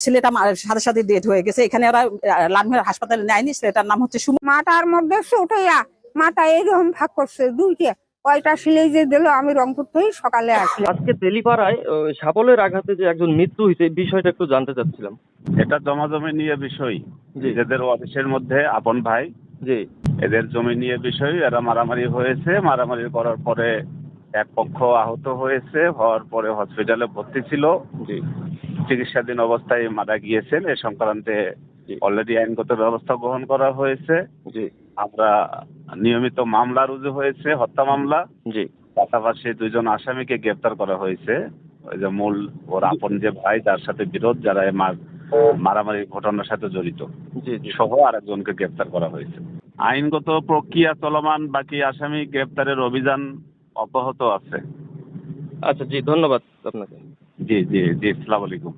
ছেলেটা সাথে সাথে ডেথ হয়ে গেছে। এখানে ওরা লালমনিরহাট হাসপাতালে নেয়নি। ছেলেটার নাম হচ্ছে সুমন। মাথার মধ্যে উঠাইয়া মাথা এইরকম ভাগ করছে দুইটা, কয়টা সিলাই যে দিল। আমি রংপুর থেকে সকালে আসি। আজকে তেলিপাড়ায় শাবলের আঘাতে যে একজন মৃত্যু হয়েছে এই বিষয়টা একটু জানতে চাচ্ছিলাম। এটা জমি নিয়ে বিষয়, নিজেদের অফিসের মধ্যে আপন ভাই, জি এদের জমি নিয়ে বিষয়। এরা মারামারি হয়েছে, মারামারি করার পরে এক পক্ষ আহত হয়েছে, হওয়ার পরে হসপিটালে ভর্তি ছিল। জি চিকিৎসাধীন অবস্থায় মারা গিয়েছেন। এ সংক্রান্তে অলরেডি আইনগত ব্যবস্থা গ্রহণ করা হয়েছে। জি আমরা নিয়মিত মামলা রুজু হয়েছে, হত্যা মামলা। জি পাশাপাশি দুইজন আসামিকে গ্রেপ্তার করা হয়েছে। ওই যে মূল ওর আপন যে ভাই, যার সাথে বিরোধ, যারা মারামারি ঘটনার সাথে জড়িত, জি জি সহ আরেকজনকে গ্রেপ্তার করা হয়েছে। আইনগত প্রক্রিয়া চলমান, বাকি আসামি গ্রেপ্তারের অভিযান অব্যাহত আছে। আচ্ছা, জি ধন্যবাদ আপনাকে। জি জি জি, আসসালামু আলাইকুম।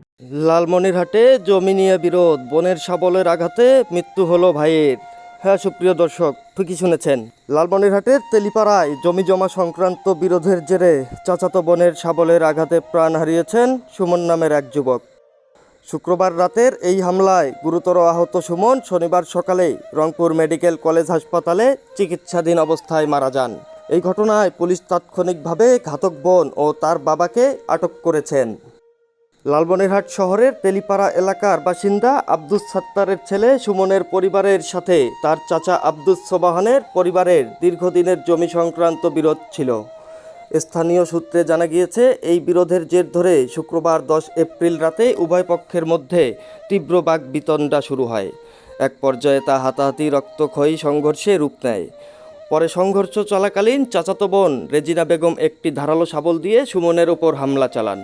লালমনিরহাটে জমি নিয়ে বিরোধ, বনের শাবলের আঘাতে মৃত্যু হলো ভাইয়ের। হ্যাঁ সুপ্রিয় দর্শক, ঠিকই শুনেছেন। লালমনিরহাটের তেলিপাড়ায় জমি জমা সংক্রান্ত বিরোধের জেরে চাচাতো বোনের শাবলের আঘাতে প্রাণ হারিয়েছেন সুমন নামের এক যুবক। শুক্রবার রাতের এই হামলায় গুরুতর আহত সুমন শনিবার সকালে রংপুর মেডিকেল কলেজ হাসপাতালে চিকিৎসাধীন অবস্থায় মারা যান। এই ঘটনায় পুলিশ তাৎক্ষণিকভাবে ঘাতক বোন ও তার বাবাকে আটক করেছেন। লালমনিরহাট শহরের তেলিপাড়া এলাকার বাসিন্দা আব্দুস সাত্তারের ছেলে সুমনের পরিবারের সাথে তার চাচা আব্দুস সোবাহানের পরিবারের দীর্ঘদিনের জমি সংক্রান্ত বিরোধ ছিল। স্থানীয় সূত্রে জানা গিয়েছে, এই বিরোধের জের ধরে শুক্রবার 10 এপ্রিল রাতে উভয় পক্ষের মধ্যে তীব্র বাকবিতণ্ডা শুরু হয়। এক পর্যায়ে তা হাতাহাতি, রক্তক্ষয়ী সংঘর্ষে রূপ নেয়। পরে সংঘর্ষ চলাকালীন চাচাতো বোন রেজিনা বেগম একটি ধারালো শাবল দিয়ে সুমনের ওপর হামলা চালান।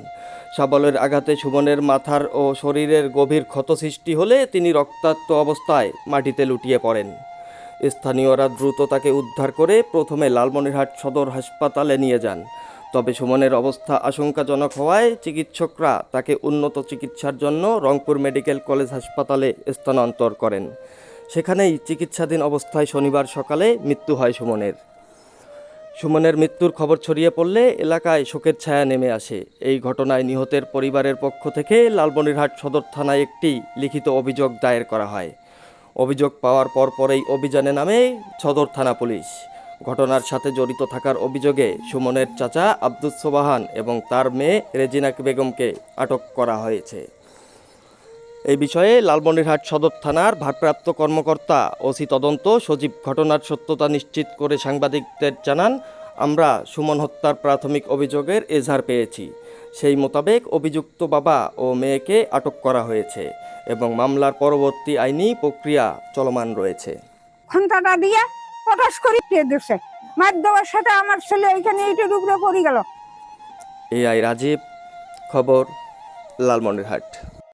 শাবলের আঘাতে সুমনের মাথার ও শরীরের গভীর ক্ষত সৃষ্টি হলে তিনি রক্তাক্ত অবস্থায় মাটিতে লুটিয়ে পড়েন। স্থানীয়রা দ্রুত তাকে উদ্ধার করে প্রথমে লালমনিরহাট সদর হাসপাতালে নিয়ে যান। তবে সুমনের অবস্থা আশঙ্কাজনক হওয়ায় চিকিৎসকরা তাকে উন্নত চিকিৎসার জন্য রংপুর মেডিকেল কলেজ হাসপাতালে স্থানান্তর করেন। সেখানেই চিকিৎসাধীন অবস্থায় শনিবার সকালে মৃত্যু হয় সুমনের। সুমনের মৃত্যুর খবর ছড়িয়ে পড়লে এলাকায় শোকের ছায়া নেমে আসে। এই ঘটনায় নিহতের পরিবারের পক্ষ থেকে লালমনিরহাট সদর থানায় একটি লিখিত অভিযোগ দায়ের করা হয়। অভিযোগ পাওয়ার পরপরেই অভিযানে নামে সদর থানা পুলিশ। ঘটনার সাথে জড়িত থাকার অভিযোগে সুমনের চাচা আব্দুস সোবাহান এবং তার মেয়ে রেজিনা বেগমকে আটক করা হয়েছে। এই বিষয়ে লালমনিরহাট সদর থানার ভারপ্রাপ্ত কর্মকর্তা ওসি তদন্ত সজীব ঘটনার সত্যতা নিশ্চিত করে সাংবাদিকদের জানান, আমরা সুমন হত্যার প্রাথমিক অভিযোগের এজাহার পেয়েছি। সেই মোতাবেক অভিযুক্ত বাবা ও মেয়েকে আটক করা হয়েছে এবং মামলার পরবর্তী আইনি প্রক্রিয়া চলমান রয়েছে। ঘন্টাটা দিয়ে পটাশ করে দিয়ে দিচ্ছে, মার দেওয়ার সাথে আমার ছেলে এখানে এইটার উপরে পড়ে গেল। এআই রাজীব, খবর লালমনিরহাট।